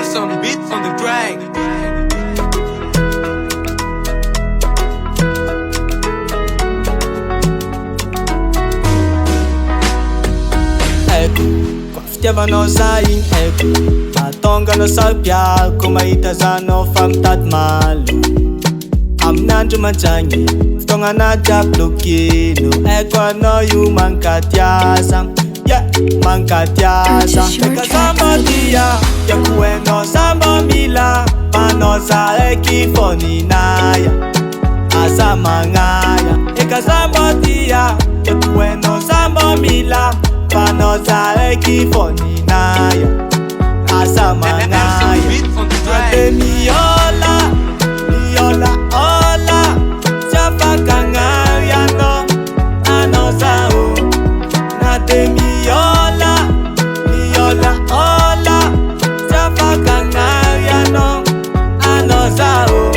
Some beats on the track. Fitiavanao za igny haiko, mahatonga anao saropiako mahita zanao fa mitady malo. Amin'andro mantsagny, fotoagna anaty ablokino, haiko anao io mankaty asa, mankaty asa. Eka samba dia, tiako hainao samba mila, manao za raiky fô ninaya, asa magnaya. Eka samba dia, tiako hainao samba mila, manao za raiky fô ninaya, asa magnaya. Nade miola, miola ola, si afaka agnary anao, anao zao. Nade miola, miola ola, si afaka agnary anao, anao zao.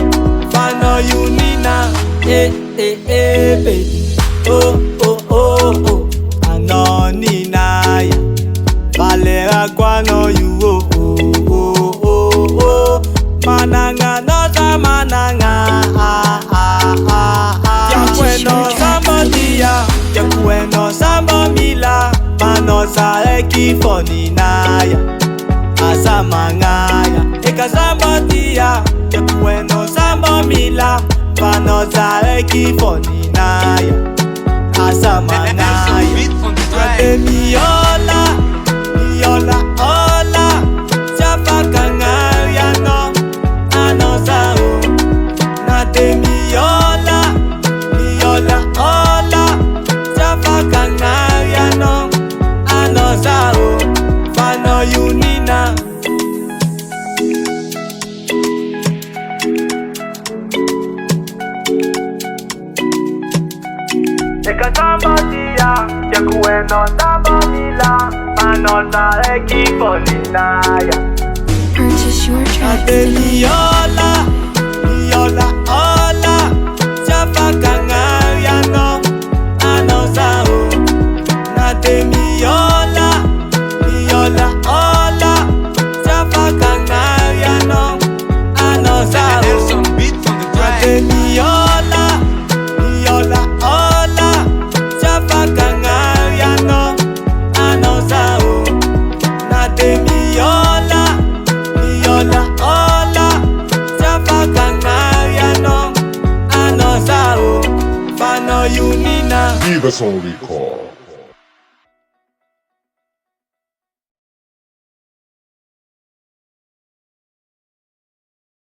Fanao io nina, baby, oh oh oh oh, anao ninaya, valerako anao io, oh oh oh oh, managna anao za managna, tiako hainao samba dia, tiako hainao samba mila, manao za raiky fô ninaya, asa magnaya. Eka samba dia, tiako hainao samba mila, manao za raiky fô ninaya, asa magnaya. Nade miola, miola ola, si afaka agnary anao, anao zao. Nade miola, miola ola, si afaka agnary anao, anao zao. Fanao io nina. Eka samba dia, tiako hainao samba mila, manao za raiky fô ninaya. Purchase your tracks Nade today. miola, miola ola, si afaka agnary anao, anao zao. Nade miola, miola ola, si afaka agnary anao, anao zao. Nade miola, miola ola, si afaka agnary anao, anao zao. Nade miola, miola ola, si afaka agnary anao, anao zao. Fanao io nina. Leave us on record.